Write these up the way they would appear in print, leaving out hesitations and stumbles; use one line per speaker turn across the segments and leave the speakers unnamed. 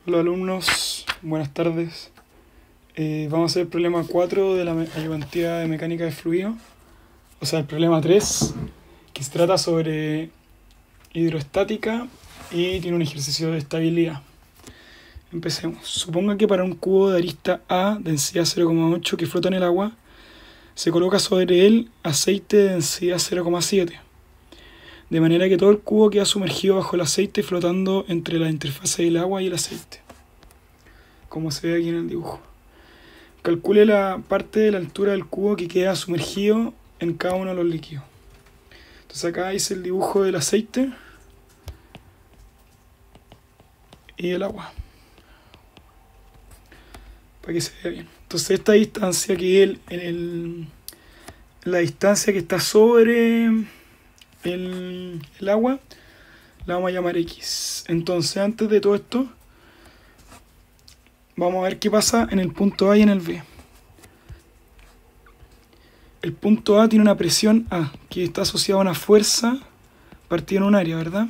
Hola alumnos, buenas tardes. Vamos a hacer el problema 4 de la ayudantía de mecánica de fluido, o sea, el problema 3, que se trata sobre hidroestática y tiene un ejercicio de estabilidad. Empecemos. Suponga que para un cubo de arista A, densidad 0,8, que flota en el agua, se coloca sobre él aceite de densidad 0,7. De manera que todo el cubo queda sumergido bajo el aceite flotando entre la interfase del agua y el aceite, como se ve aquí en el dibujo. Calcule la parte de la altura del cubo que queda sumergido en cada uno de los líquidos. Entonces acá hice el dibujo del aceite y el agua, para que se vea bien. Entonces esta distancia que es la distancia que está sobre el agua, la vamos a llamar X. Entonces antes de todo esto, vamos a ver qué pasa en el punto A y en el B. El punto A tiene una presión A, que está asociada a una fuerza partida en un área, ¿verdad?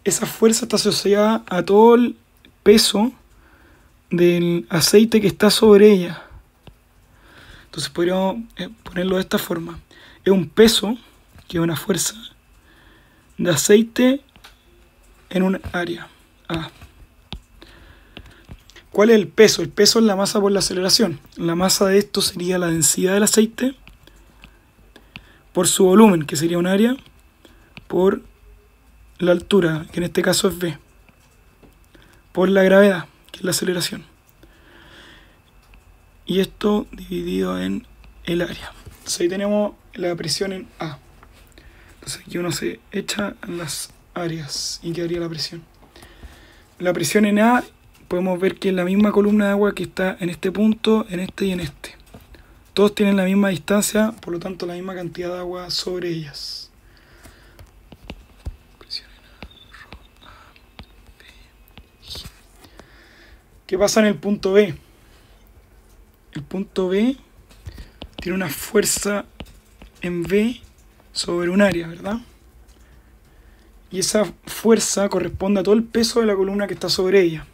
Esa fuerza está asociada a todo el peso del aceite que está sobre ella. Entonces podríamos ponerlo de esta forma. Es un peso, que es una fuerza, de aceite en un área A. ¿Cuál es el peso? El peso es la masa por la aceleración. La masa de esto sería la densidad del aceite por su volumen, que sería un área, por la altura, que en este caso es V, por la gravedad, que es la aceleración. Y esto dividido en el área. Entonces ahí tenemos la presión en A. Entonces aquí uno se echa en las áreas y quedaría la presión. La presión en A podemos ver que es la misma columna de agua que está en este punto, en este y en este. Todos tienen la misma distancia, por lo tanto la misma cantidad de agua sobre ellas. ¿Qué pasa en el punto B? El punto B tiene una fuerza en V sobre un área, ¿verdad? Y esa fuerza corresponde a todo el peso de la columna que está sobre ella.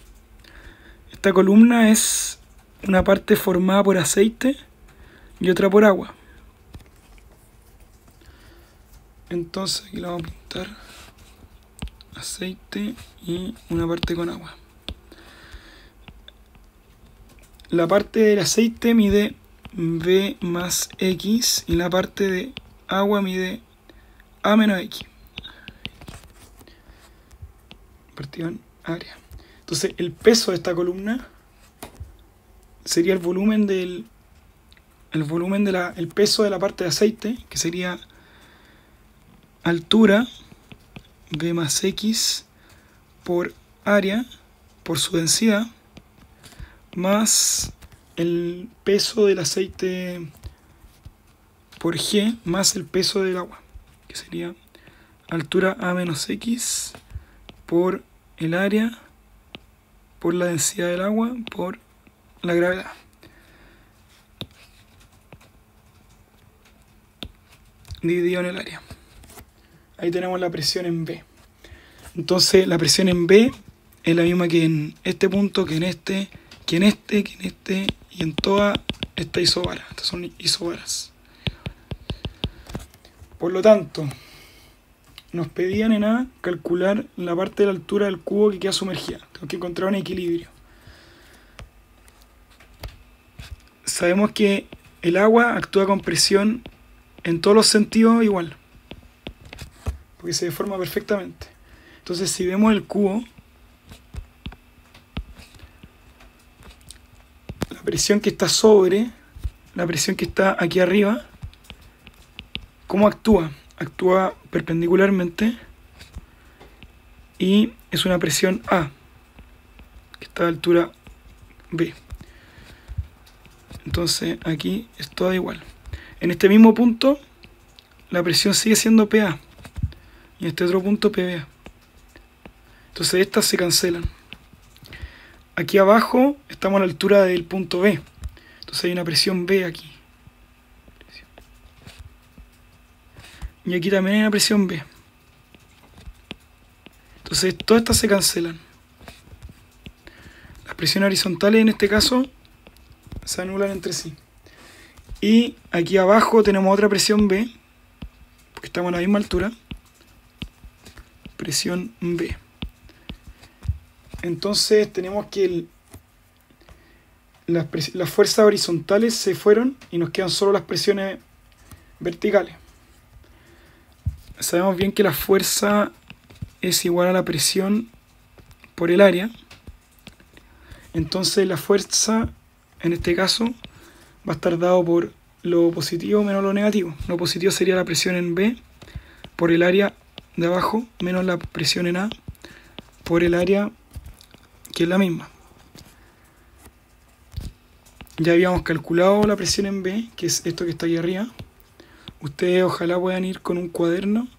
Esta columna es una parte formada por aceite y otra por agua. Entonces aquí la vamos a pintar aceite y una parte con agua. La parte del aceite mide V más X y la parte de agua mide A menos X. Partido en área. Entonces el peso de esta columna sería el volumen del el peso de la parte de aceite, que sería altura V más X por área por su densidad, más el peso del aceite por G más el peso del agua, que sería altura A menos X por el área por la densidad del agua por la gravedad. Dividido en el área. Ahí tenemos la presión en B. Entonces la presión en B es la misma que en este punto, que en este, que en este, que en este y en toda esta isobara. Estas son isobaras. Por lo tanto, nos pedían en A calcular la parte de la altura del cubo que queda sumergida. Tengo que encontrar un equilibrio. Sabemos que el agua actúa con presión en todos los sentidos igual, porque se deforma perfectamente. Entonces si vemos el cubo, la presión que está sobre, la presión que está aquí arriba, ¿cómo actúa? Actúa perpendicularmente y es una presión A, que está a altura B. Entonces aquí es toda igual. En este mismo punto la presión sigue siendo PA y en este otro punto PBA. Entonces estas se cancelan. Aquí abajo estamos a la altura del punto B. Entonces hay una presión B aquí. Y aquí también hay una presión B. Entonces todas estas se cancelan. Las presiones horizontales en este caso se anulan entre sí. Y aquí abajo tenemos otra presión B, porque estamos a la misma altura. Presión B. Entonces tenemos que las fuerzas horizontales se fueron y nos quedan solo las presiones verticales. Sabemos bien que la fuerza es igual a la presión por el área. Entonces la fuerza, en este caso, va a estar dado por lo positivo menos lo negativo. Lo positivo sería la presión en B por el área de abajo menos la presión en A por el área que es la misma. Ya habíamos calculado la presión en B, que es esto que está aquí arriba. Ustedes ojalá puedan ir con un cuaderno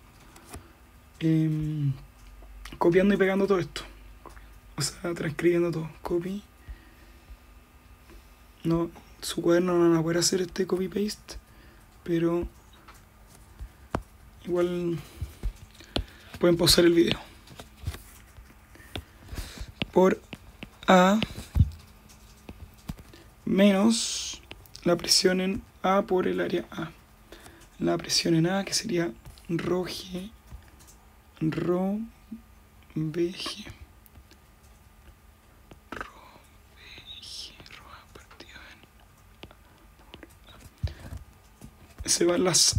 copiando y pegando todo esto. O sea, transcribiendo todo. Copy. No, su cuaderno no van a poder hacer este copy-paste, pero igual pueden pausar el video. Por A menos la presión en A por el área A. La presión en A, que sería rho G, rho BG. Se van las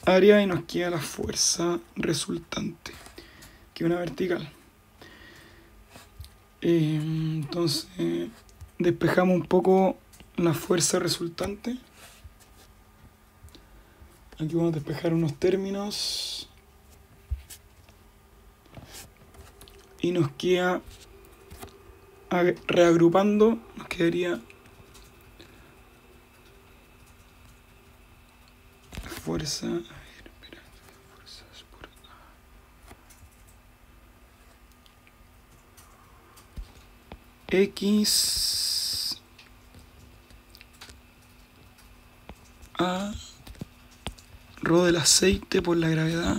áreas y nos queda la fuerza resultante, que es una vertical. Entonces despejamos un poco la fuerza resultante. Aquí vamos a despejar unos términos y nos queda, reagrupando, nos quedaría fuerza, fuerzas por X A rho del aceite por la gravedad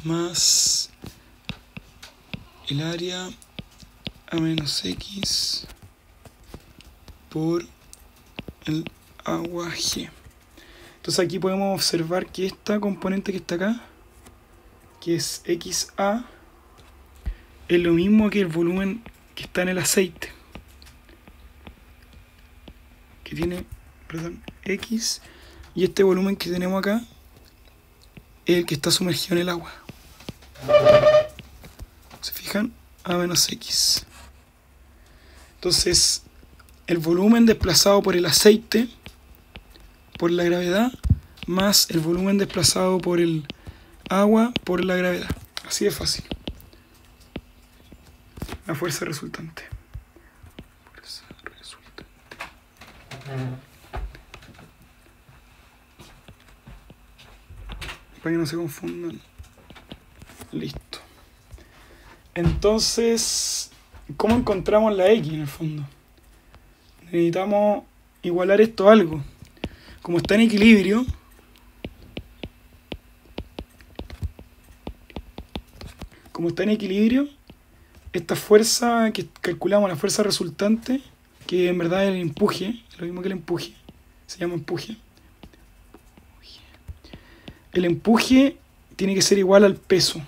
más el área A menos X por el agua G. Entonces aquí podemos observar que esta componente que está acá, que es XA, es lo mismo que el volumen que está en el aceite, que tiene, perdón, X, y este volumen que tenemos acá es el que está sumergido en el agua. ¿Se fijan? A menos X. Entonces, el volumen desplazado por el aceite por la gravedad más el volumen desplazado por el agua por la gravedad. Así de fácil. La fuerza resultante. Fuerza resultante. Para que no se confundan. Listo. Entonces, ¿cómo encontramos la X en el fondo? Necesitamos igualar esto a algo. Como está en equilibrio, esta fuerza que calculamos, la fuerza resultante, que en verdad es el empuje, es lo mismo que el empuje, se llama empuje. El empuje tiene que ser igual al peso.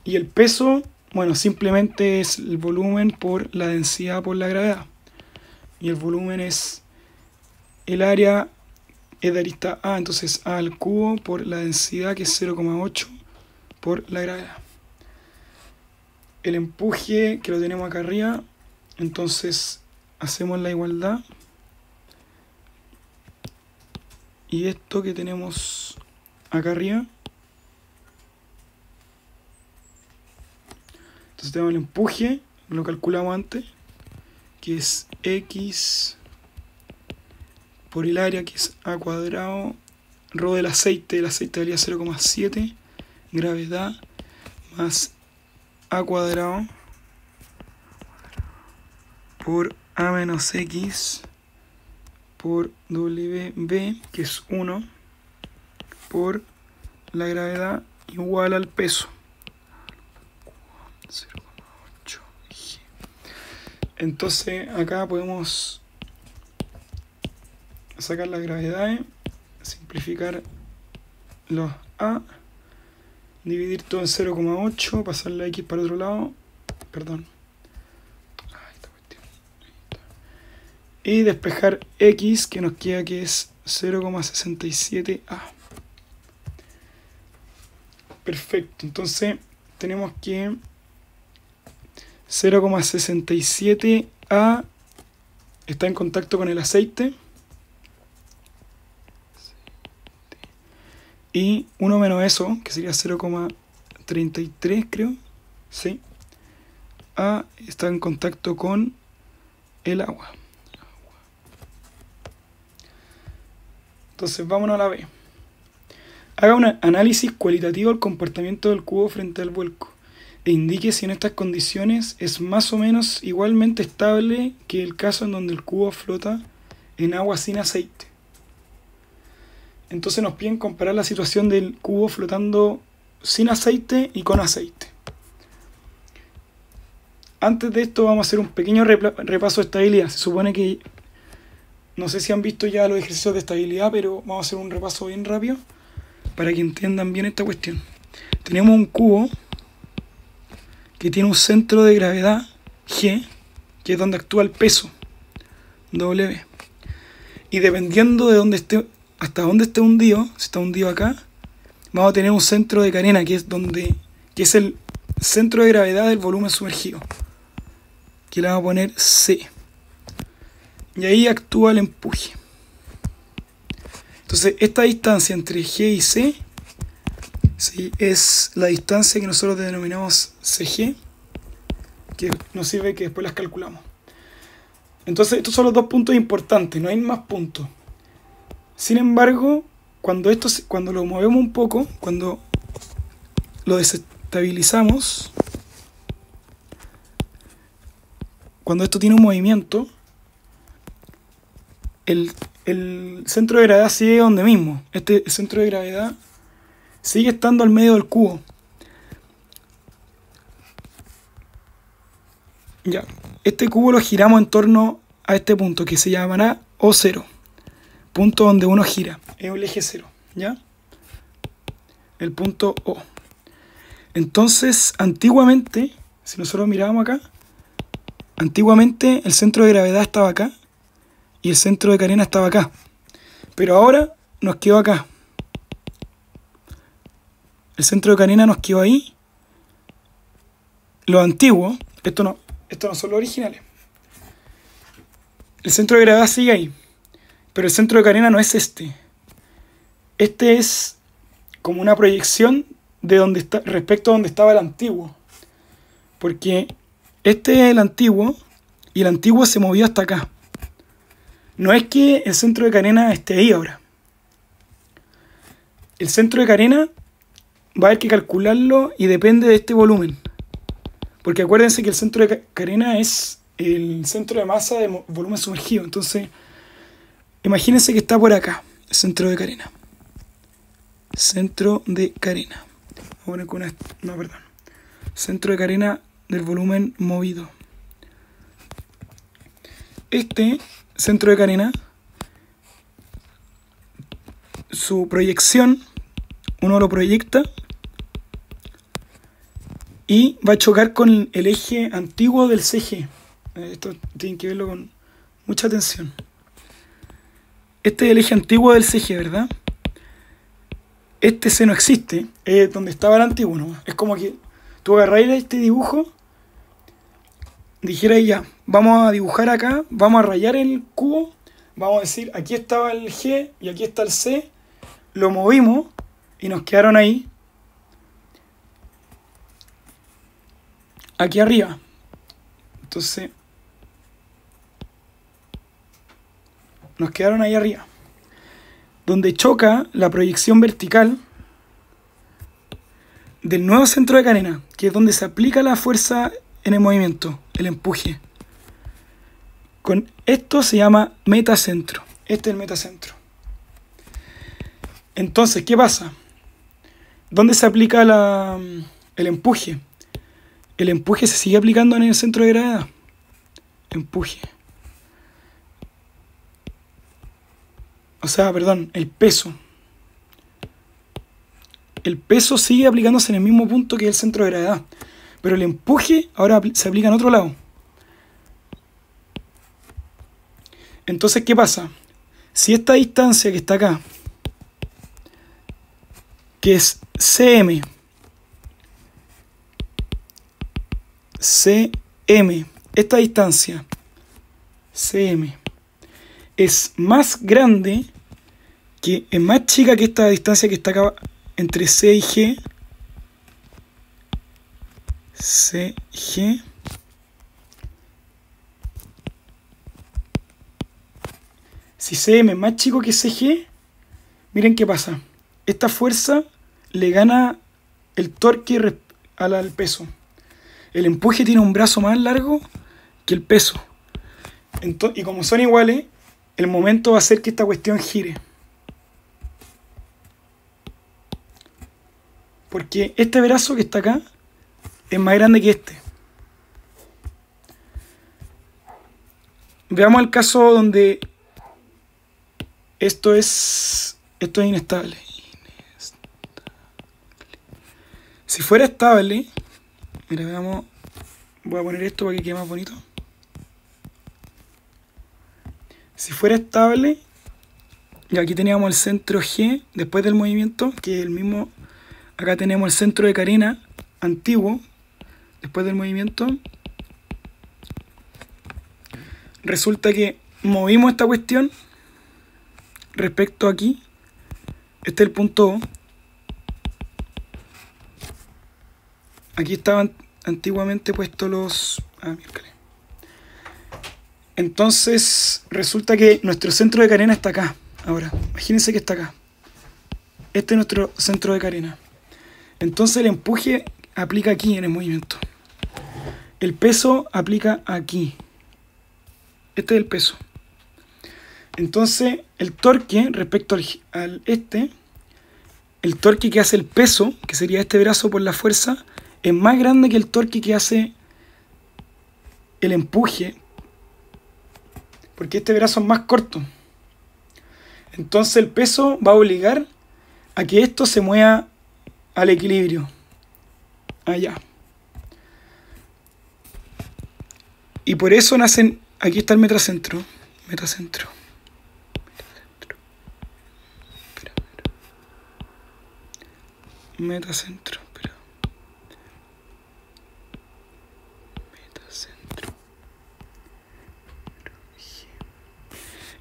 Y el peso, bueno, simplemente es el volumen por la densidad por la gravedad. Y el volumen es el área es de arista A, entonces A al cubo por la densidad, que es 0,8 por la gravedad. El empuje, que lo tenemos acá arriba, entonces hacemos la igualdad. Y esto que tenemos acá arriba, entonces tenemos el empuje, lo calculamos antes, que es X por el área, que es A cuadrado, rho del aceite, el aceite valía 0,7, gravedad, más A cuadrado por A menos X por WB, que es 1, por la gravedad igual al peso. 0,8 G. Entonces acá podemos sacar las gravedades, simplificar los A, dividir todo en 0,8, pasar la X para el otro lado, perdón, y despejar X, que nos queda que es 0,67A. Perfecto, entonces tenemos que 0,67A está en contacto con el aceite. Y 1 menos eso, que sería 0,33 creo. Sí. A está en contacto con el agua. Entonces vámonos a la B. Haga un análisis cualitativo del comportamiento del cubo frente al vuelco e indique si en estas condiciones es más o menos igualmente estable que el caso en donde el cubo flota en agua sin aceite. Entonces nos piden comparar la situación del cubo flotando sin aceite y con aceite. Antes de esto vamos a hacer un pequeño repaso de estabilidad. Se supone que, no sé si han visto ya los ejercicios de estabilidad, pero vamos a hacer un repaso bien rápido para que entiendan bien esta cuestión. Tenemos un cubo que tiene un centro de gravedad G, que es donde actúa el peso, W. Y dependiendo de dónde esté, hasta dónde esté hundido, si está hundido acá, vamos a tener un centro de carena, que es el centro de gravedad del volumen sumergido, que le vamos a poner C. Y ahí actúa el empuje. Entonces, esta distancia entre G y C, ¿sí?, es la distancia que nosotros denominamos CG, que nos sirve que después las calculamos. Entonces, estos son los dos puntos importantes, no hay más puntos. Sin embargo, cuando lo movemos un poco, cuando lo desestabilizamos, cuando esto tiene un movimiento, el centro de gravedad sigue donde mismo. Este centro de gravedad sigue estando al medio del cubo. Ya, este cubo lo giramos en torno a este punto que se llamará O0, punto donde uno gira, es el eje 0, ¿ya? El punto O. Entonces, antiguamente, si nosotros mirábamos acá, antiguamente el centro de gravedad estaba acá y el centro de carena estaba acá, pero ahora nos quedó acá. El centro de carena nos quedó ahí. Los antiguos, estos no son los originales. El centro de gravedad sigue ahí, pero el centro de carena no es este. Este es como una proyección de donde está, respecto a donde estaba el antiguo. Porque este es el antiguo y el antiguo se movió hasta acá. No es que el centro de carena esté ahí ahora. El centro de carena va a haber que calcularlo y depende de este volumen. Porque acuérdense que el centro de carena es el centro de masa de volumen sumergido. Entonces, imagínense que está por acá, el centro de carena. Centro de carena. Voy a poner con una, no, perdón. Centro de carena del volumen movido. Este centro de carena, su proyección, uno lo proyecta y va a chocar con el eje antiguo del CG. Esto tienen que verlo con mucha atención. Este es el eje antiguo del CG, ¿verdad? Este C no existe, es donde estaba el antiguo, ¿no? Es como que tú agarraras este dibujo, dijeras ya, vamos a dibujar acá, vamos a rayar el cubo, vamos a decir, aquí estaba el G y aquí está el C, lo movimos y nos quedaron ahí, aquí arriba. Entonces, nos quedaron ahí arriba, donde choca la proyección vertical del nuevo centro de carena, que es donde se aplica la fuerza en el movimiento, el empuje. Con esto se llama metacentro. Este es el metacentro. Entonces, ¿qué pasa? ¿Dónde se aplica el empuje? El empuje se sigue aplicando en el centro de gravedad. empuje. O sea, perdón, el peso. El peso sigue aplicándose en el mismo punto que el centro de gravedad, pero el empuje ahora se aplica en otro lado. Entonces, ¿qué pasa? Si esta distancia que está acá, que es cm, esta distancia, cm, es más grande, es más chica que esta distancia que está acá entre C y G, CG, si CM es más chico que CG, miren qué pasa. Esta fuerza le gana el torque al peso. El empuje tiene un brazo más largo que el peso. Y como son iguales, el momento va a hacer que esta cuestión gire. Porque este brazo que está acá es más grande que este. Veamos el caso donde esto es inestable. Si fuera estable, mira, veamos, voy a poner esto para que quede más bonito. Si fuera estable, y aquí teníamos el centro G después del movimiento, que es el mismo. Acá tenemos el centro de carena antiguo después del movimiento. Resulta que movimos esta cuestión respecto aquí. Este es el punto O. Aquí estaban antiguamente puestos los... miércoles. Entonces resulta que nuestro centro de carena está acá. Ahora, imagínense que está acá. Este es nuestro centro de carena. Entonces el empuje aplica aquí en el movimiento. El peso aplica aquí. Este es el peso. Entonces el torque respecto al el torque que hace el peso, que sería este brazo por la fuerza, es más grande que el torque que hace el empuje, porque este brazo es más corto. Entonces el peso va a obligar a que esto se mueva al equilibrio, allá. Y por eso nacen, aquí está el metacentro, metacentro.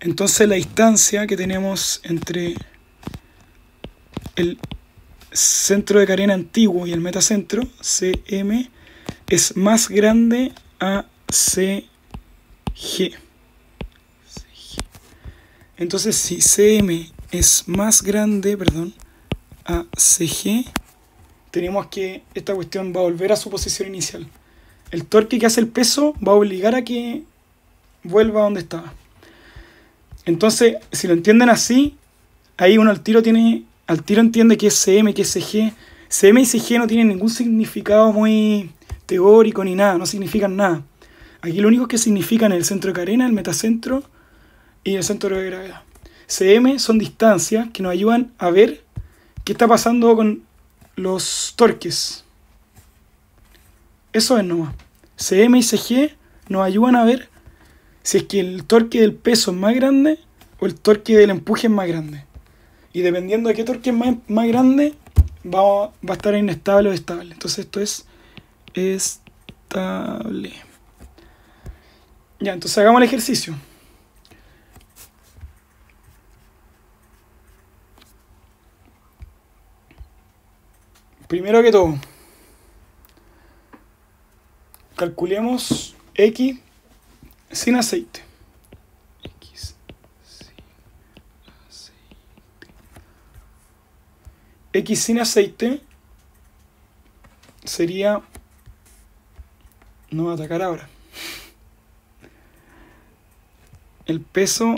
Entonces la distancia que tenemos entre el centro de carena antiguo y el metacentro, CM, es más grande a CG. Entonces si CM es más grande, a CG, tenemos que esta cuestión va a volver a su posición inicial. El torque que hace el peso va a obligar a que vuelva a donde estaba. Entonces, si lo entienden así, ahí uno al tiro entiende que es CM, que es CG. CM y CG no tienen ningún significado muy teórico ni nada, no significan nada. Aquí lo único que significan es el centro de carena, el metacentro y el centro de gravedad. CM son distancias que nos ayudan a ver qué está pasando con los torques. Eso es nomás. CM y CG nos ayudan a ver si es que el torque del peso es más grande o el torque del empuje es más grande. Y dependiendo de qué torque es más grande, va a estar inestable o estable. Entonces esto es estable. Ya, entonces hagamos el ejercicio. Primero que todo, calculemos X sin aceite. X sin aceite sería... No va a atacar ahora. El peso,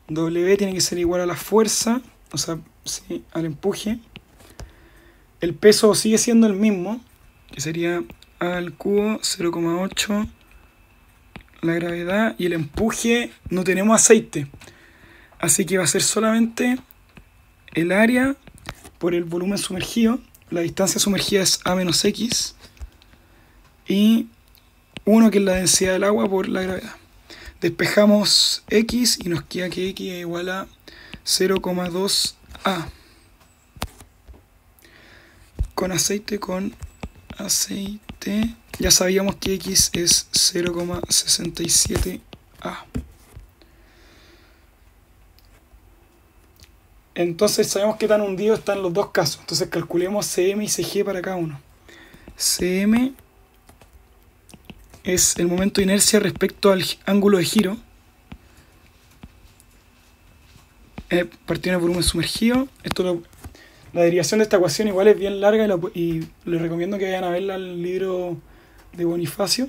W tiene que ser igual a la fuerza, o sea, sí, al empuje. El peso sigue siendo el mismo, que sería A al cubo 0,8 la gravedad y el empuje, no tenemos aceite. Así que va a ser solamente el área por el volumen sumergido. La distancia sumergida es A menos X. Y 1, que es la densidad del agua, por la gravedad. Despejamos X y nos queda que X es igual a 0,2 A. Con aceite, ya sabíamos que X es 0,67 A. Entonces sabemos qué tan hundidos están los dos casos. Entonces calculemos CM y CG para cada uno. CM es el momento de inercia respecto al ángulo de giro. Partido en el volumen sumergido. La derivación de esta ecuación igual es bien larga y les recomiendo que vayan a verla al libro de Bonifacio.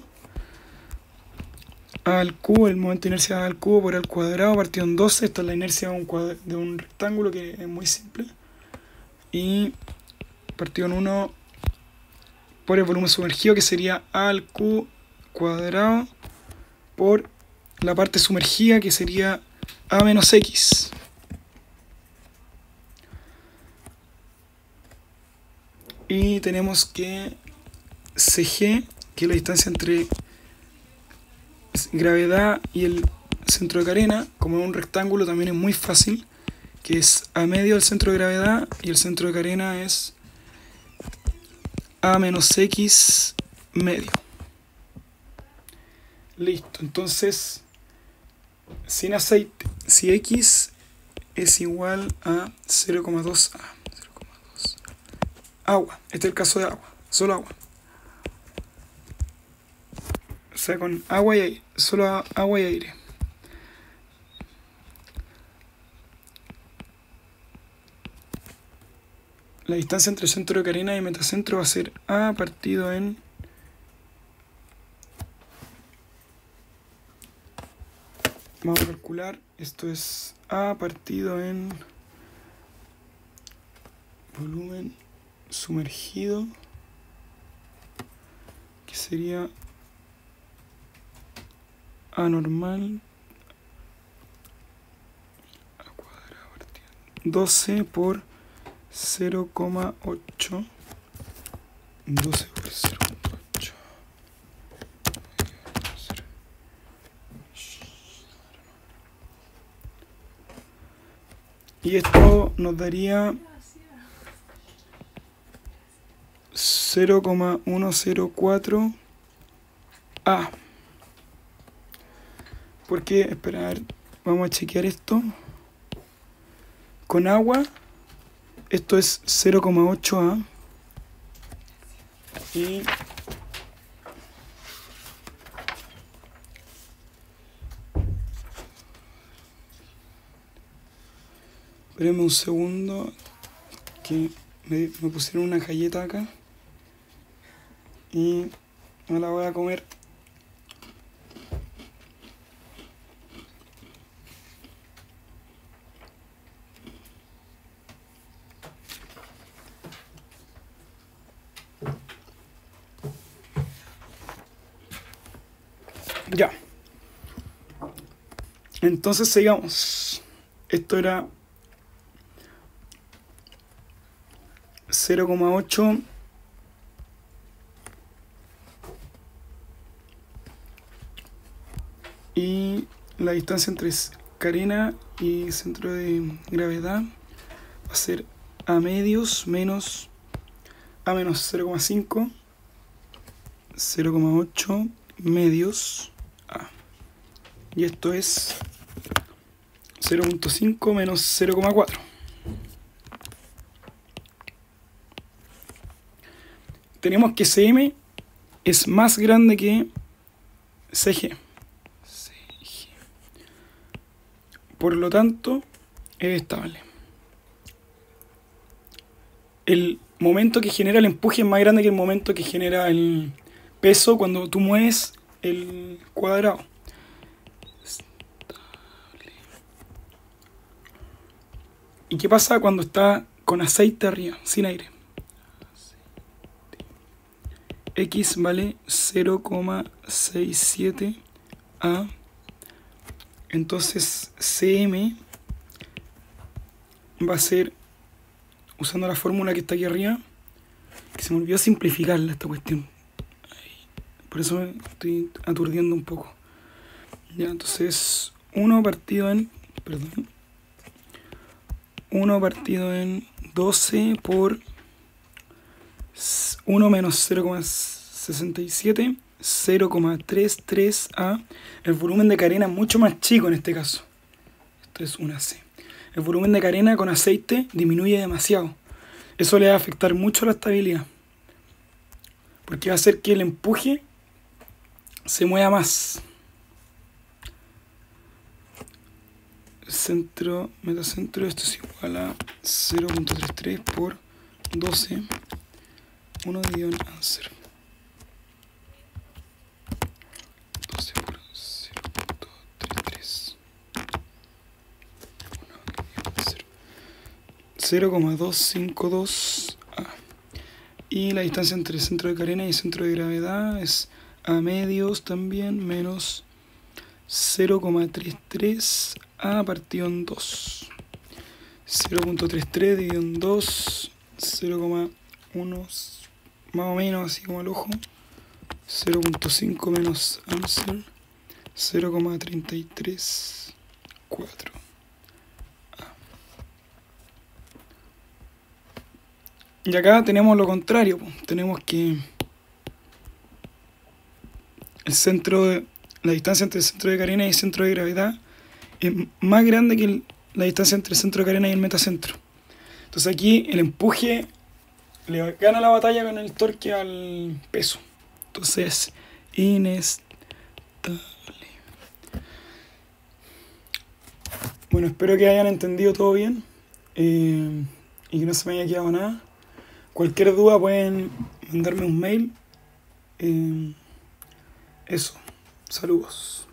A al cubo, el momento de inercia A al cubo por al cuadrado partido en 12. Esta es la inercia de un rectángulo, que es muy simple. Y partido en 1 por el volumen sumergido, que sería A al cubo cuadrado por la parte sumergida, que sería A menos X. Y tenemos que CG, que es la distancia entre gravedad y el centro de carena, como es un rectángulo también es muy fácil, que es A medio del centro de gravedad y el centro de carena es A menos X medio. Listo, entonces sin aceite, si X es igual a 0,2 A. Agua, este es el caso de agua, solo agua. O sea, con agua y aire, solo agua y aire. La distancia entre centro de carena y metacentro va a ser A partido en vamos a calcular, esto es A partido en volumen sumergido, que sería A normal A cuadrado partido 12 por 0,8. 12 por 0,8. Y esto nos daría 0,104 A. Porque, espera, a ver, vamos a chequear esto. Con agua, esto es 0,8 A. Y espérenme un segundo, que me pusieron una galleta acá y me la voy a comer. Ya. Entonces sigamos. Esto era 0,8 y la distancia entre carena y centro de gravedad va a ser A medios menos A menos 0,5, 0,8 medios A. Y esto es 0,5 menos 0,4. Tenemos que CM es más grande que CG. Por lo tanto, es estable. El momento que genera el empuje es más grande que el momento que genera el peso cuando tú mueves el cuadrado. ¿Y qué pasa cuando está con aceite arriba, sin aire? X vale 0,67 A. Entonces CM va a ser, usando la fórmula que está aquí arriba, que se me olvidó simplificarla esta cuestión. Por eso me estoy aturdiendo un poco. Ya, entonces 1 partido en 12 por 1 menos 0,67, 0,33A. El volumen de carena es mucho más chico en este caso. Esto es una C. El volumen de carena con aceite disminuye demasiado. Eso le va a afectar mucho la estabilidad, porque va a hacer que el empuje se mueva más. Centro, metacentro, esto es igual a 0,33 por 12, 1 dividido en answer. 12 por 0,33. 0,252 A. Y la distancia entre el centro de carena y el centro de gravedad es A medios también, menos 0,33 A partido en 2. 0,33 dividido en 2, 0,1 más o menos, así como al ojo. 0,5 menos answer, 0,334. Y acá tenemos lo contrario, tenemos que la distancia entre el centro de carena y el centro de gravedad es más grande que la distancia entre el centro de carena y el metacentro. Entonces aquí el empuje le gana la batalla con el torque al peso. Entonces, inestable. Bueno, espero que hayan entendido todo bien y que no se me haya quedado nada. Cualquier duda pueden mandarme un mail. Eso. Saludos.